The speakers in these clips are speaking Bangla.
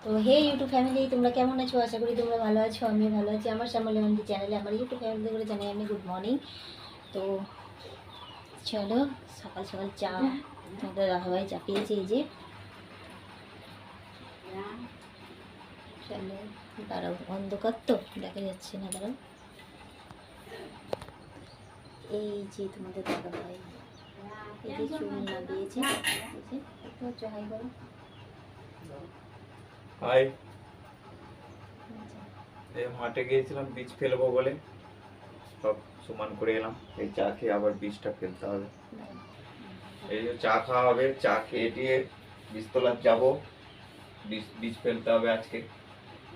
তো হে ইউটিউব ফ্যামিলি, তোমরা কেমন আছো? আশা করি তোমরা ভালো আছো, আমিও ভালো আছি। আমার শ্যামলী মন্দির চ্যানেলে আমার ইউটিউব ফ্যামিলি করে জানাই আমি গুড মর্নিং। তো চলো সকাল সকাল চা তোমাদের রাহাভাই চা পেয়েছে, এই যে চলো দাঁড়াও, অন্ধকার তো দেখা যাচ্ছে না, দাঁড়াও। এই যে তোমাদের দাদাভাই এই যে চুল লাগিয়েছে, এই যে একটু হাই করো। হাই, মাঠে গিয়েছিলাম বীজ ফেলবো বলে, সব সমান করে এলাম। এই চা খেয়ে আবার বীজটা ফেলতে হবে। এই যে চা খাওয়া হবে, চা খেয়ে দিয়ে বীজতলা যাবো, বীজ ফেলতে হবে। আজকে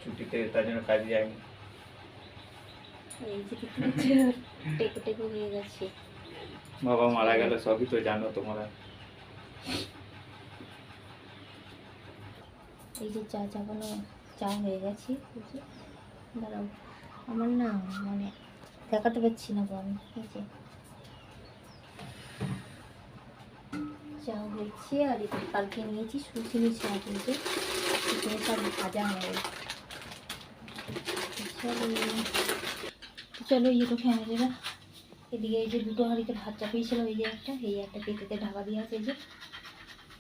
ছুটিতে, তার জন্য কাজে যাইনি। এই যে টেকো টেকো হয়ে গেছে, বাবা মারা গেল, সবই তো জানো তোমরা। এই যে চা চাপানো চা হয়ে গেছে। দাঁড়াও, আমার না মানে দেখাতে পাচ্ছি না গো আমি। এই যে চা হয়েছে, আর এই কালকে নিয়েছি সুচিনি চা, কিন্তু সুচিনি শাক ভাজা হবে। চলো ইউটিউব ফ্যামিলিরা, এদিকে এই যে দুটো হাঁড়িতে ভাত চাপিয়েছিল, এই যে একটা, এই একটা পেটেতে ঢাকা দিয়ে আছে, এই যে।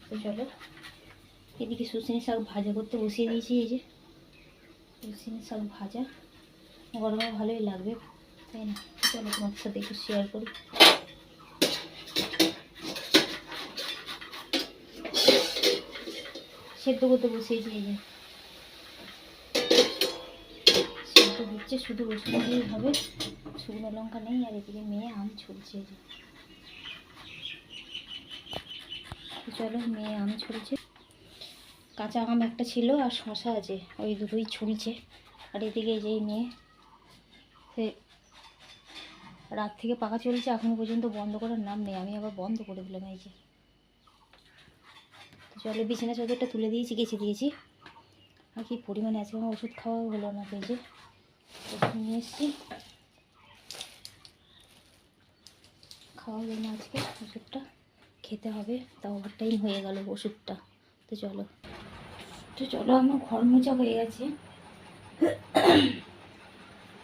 তো চলো এদিকে সুচিনি শাক ভাজা করতে বসিয়ে দিয়েছি। এই যে সুচিনি শাক ভাজা গরমে ভালোই লাগবে, তাই না? চলো তোমার সাথে একটু শেয়ার করি। সেদ্ধ করতে বসিয়েছি, এই যে সেদ্ধ হচ্ছে, শুধু রসুন দিয়ে হবে, শুকনো লঙ্কা নেই। আর এদিকে মেয়ে আম ছুলছে, এই যে চলো মেয়ে আম ছুলছে। কাঁচা আম একটা ছিল আর শশা আছে, ওই দুটোই ছুলছে। আর এদিকে এই যে মেয়ে, সে রাত থেকে পাকা চলছে, এখনো পর্যন্ত বন্ধ করার নাম নেই। আমি আবার বন্ধ করে দিলাম, এই যে। তো চলো বিছানা চাদরটা তুলে দিয়েছি, গেছে দিয়েছি। আর কি পরিমাণে আজকে আমার ওষুধ খাওয়া হলো না, তো এই যে ওষুধ নিয়ে এসেছি, খাওয়া হলো না আজকে। ওষুধটা খেতে হবে, তাও ওভার টাইম হয়ে গেল ওষুধটা। তো চলো আমার ঘর মোছা হয়ে গেছে।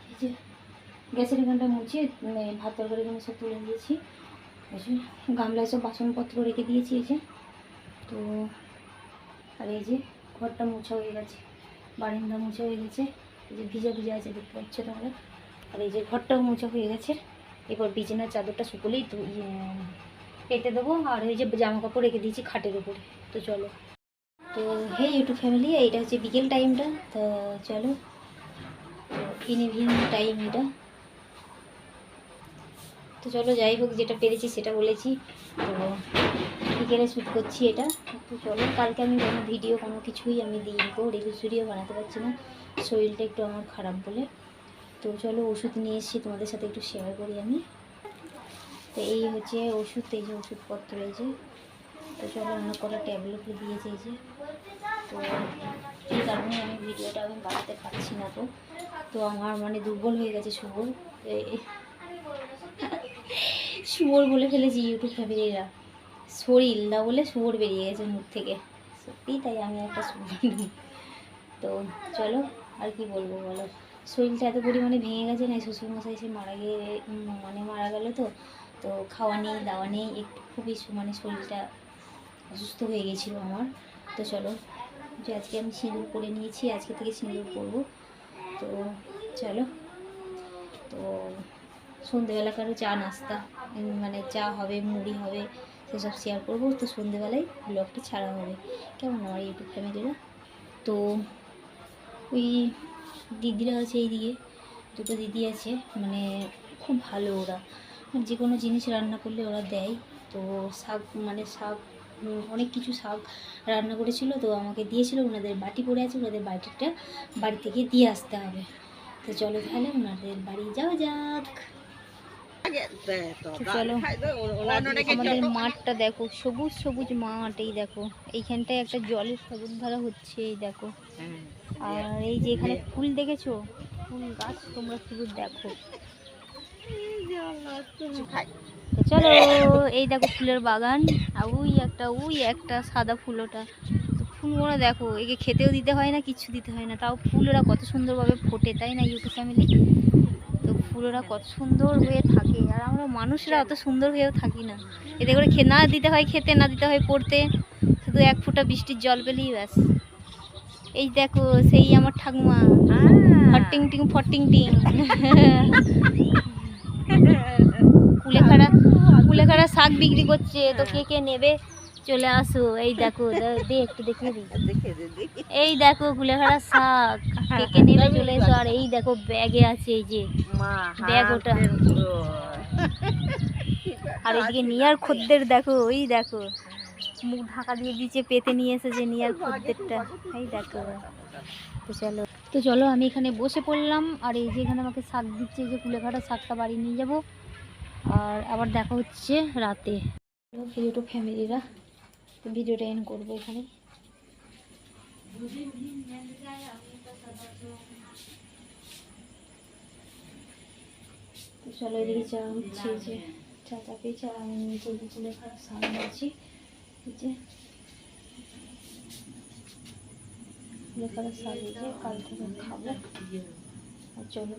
এই যে গ্যাসের এখানটা মুছে ভাত তরকারিগুলো সব তুলে দিয়েছি। এই যে গামলায় সব বাসনপত্র রেখে দিয়েছি, এই যে। তো আর এই যে ঘরটা মোছা হয়ে গেছে, বারান্দা মোছা হয়ে গেছে, এই যে ভিজা ভিজা আছে, দেখতে পাচ্ছ তোমরা। আর এই যে ঘরটাও মোছা হয়ে গেছে। এবার বিছানার চাদরটা শুকলেই তো পেতে দেবো। আর এই যে জামা কাপড় রেখে দিয়েছি খাটের উপরে। তো চলো, তো হে ইউটিউব ফ্যামিলি, এইটা হচ্ছে বিকেল টাইমটা। তো চলো, ইভিনিং টাইম এটা। তো চলো যাই হোক, যেটা পেরেছি সেটা বলেছি। তো বিকেলে শ্যুট করছি এটা। তো চলো, কালকে আমি কোনো ভিডিও কোনো কিছুই আমি দিইনি গো, রিলস ভিডিও বানাতে পারছি না, শরীরটা একটু আমার খারাপ বলে। তো চলো ওষুধ নিয়ে এসেছি, তোমাদের সাথে একটু শেয়ার করি আমি। তো এই হচ্ছে ওষুধ, এই যে ওষুধপত্র, এই যে। তো চলো অনেক কটা ট্যাবলেটও দিয়েছে, এই যে। তো এই কারণে আমি ভিডিওটা আমি বানাতে পারছি না। তো আমার মানে দুর্বল হয়ে গেছে শুভর, শুয়োর বলে ফেলেছি ইউটিউব ফ্যামিলিরা, শরীর না বলে শুয়োর বেরিয়ে গেছে মুখ থেকে, সত্যি তাই আমি একটা শুয়োর। তো চলো আর কি বলবো বলো, শরীরটা এত পরিমাণে ভেঙে গেছে না, শ্বশুরমশাই এসে মারা গেল। তো খাওয়া নেই দাওয়া নেই, একটু খুবই মানে শরীরটা অসুস্থ হয়ে গেছিলো আমার। তো চলো, যে আজকে আমি সিঁদুর পরে নিয়েছি, আজকে থেকে সিঁদুর পরবো। তো চলো, তো সন্ধেবেলাকারও চা নাস্তা, মানে চা হবে, মুড়ি হবে, সেসব শেয়ার করবো। তো সন্ধেবেলায় ব্লগটা ছাড়া হবে, কেমন আমার ইউটিউব ফ্যামিলিরা। তো ওই দিদিরা আছে এইদিকে, দুটো দিদি আছে, মানে খুব ভালো ওরা, যে কোনো জিনিস রান্না করলে ওরা দেয়। তো শাক অনেক কিছু শাক রান্না করেছিল, তো আমাকে দিয়েছিল। ওনাদের বাটি পড়ে আছে, ওনাদের বাটিটা বাড়ি থেকে দিয়ে আসতে হবে। তো চলো তাহলে ওনাদের বাড়ি যাওয়া যাক। চলো, আমাদের মাঠটা দেখো, সবুজ সবুজ মাঠ। এই দেখো এইখানটায় একটা জলের ধারা হচ্ছে, এই দেখো। আর এই যে এখানে ফুল দেখেছো, ফুল গাছ তোমরা শুধু দেখো। চলো এই দেখো ফুলের বাগান, আর ওই একটা সাদা ফুল, ওটা তো ফুলগুলো দেখো, একে খেতেও দিতে হয় না, কিচ্ছু দিতে হয় না, তাও ফুলরা কত সুন্দরভাবে ফোটে, তাই না ইউটিউব ফ্যামিলি? তো ফুলরা কত সুন্দর হয়ে থাকে, আর আমরা মানুষরা অত সুন্দর হয়েও থাকি না। এতে করে না দিতে হয় খেতে, না দিতে হয় পড়তে, শুধু এক ফোঁটা বৃষ্টির জল পেলেই ব্যাস। এই দেখো সেই আমার ঠাকুমা, ফটিং টিং ফটিং টিং। কুলেখাড়া শাক বিক্রি করছে, তো কে কে নেবে চলে আসো। এই দেখো, দে একটু দেখিয়ে দিই। এই দেখো কুলেখাড়া শাক, কে কে নেবে চলে এসো। আর এই দেখো ব্যাগে আছে, এই যে ব্যাগ ওটা। আর এদিকে নিয়ার খদ্দের দেখো, ওই দেখো মুখ ঢাকা দিয়ে দিচ্ছে, পেতে নিয়ে এসেছে নিয়ার খদ্দেরটা। এই দেখো। তো চলো আমি এখানে বসে পড়লাম, আর এই যে এখানে আমাকে শাক দিচ্ছে, এই যে কুলেখাড়া শাকটা বাড়ি নিয়ে যাব। আর আবার দেখা হচ্ছে রাতে। ইউটিউব ফ্যামিলিরা, ভিডিওটা এন্ড করবো এখানে। তো চলো এদিকে চা হচ্ছে, যে চা চাপে চা, আমি নিচে কুলেখাড়া শাক নিয়েছি, এই যে কুলেখাড়া শাক, এই যে কাল থেকে খাবো। আর চলো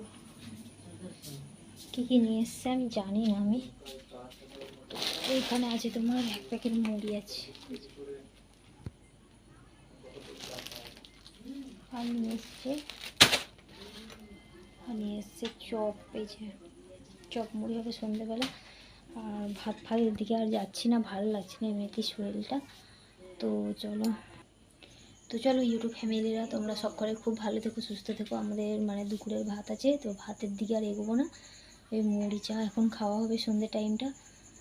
কী কী নিয়ে এসছে আমি জানি না, আমি এইখানে আছে তোমার এক প্যাকেট মুড়ি আছে, আর নিয়ে এসছে চপ, এই যে চপ মুড়ি হবে সন্ধ্যেবেলা। আর ভাত ফাতের দিকে আর যাচ্ছি না, ভালো লাগছে না এমনিতেই শরীরটা। তো চলো ইউটিউব ফ্যামিলিরা, তোমরা সব করে খুব ভালো থেকো, সুস্থ থেকো। আমাদের মানে দুপুরের ভাত আছে, তো ভাতের দিকে আর এগোবো না, এই মুড়ি চা এখন খাওয়া হবে সন্ধ্যে টাইমটা।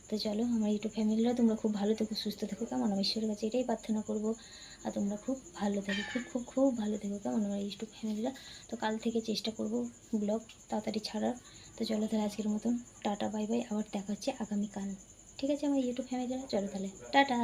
তো চলো আমার ইউটিউব ফ্যামিলিরা, তোমরা খুব ভালো থেকো, সুস্থ থেকো, কেমন? আমি ঈশ্বরের কাছে এটাই প্রার্থনা করবো। আর তোমরা খুব ভালো থেকো, খুব খুব খুব ভালো থেকো, কেমন আমার ইউটিউব ফ্যামিলিরা। তো কাল থেকে চেষ্টা করবো ব্লগ তাড়াতাড়ি ছাড়ার। তো চলো তাহলে আজকের মতন টাটা বাই বাই, আবার দেখা হচ্ছে আগামীকাল, ঠিক আছে আমার ইউটিউব ফ্যামিলিরা? চলো তাহলে টাটা।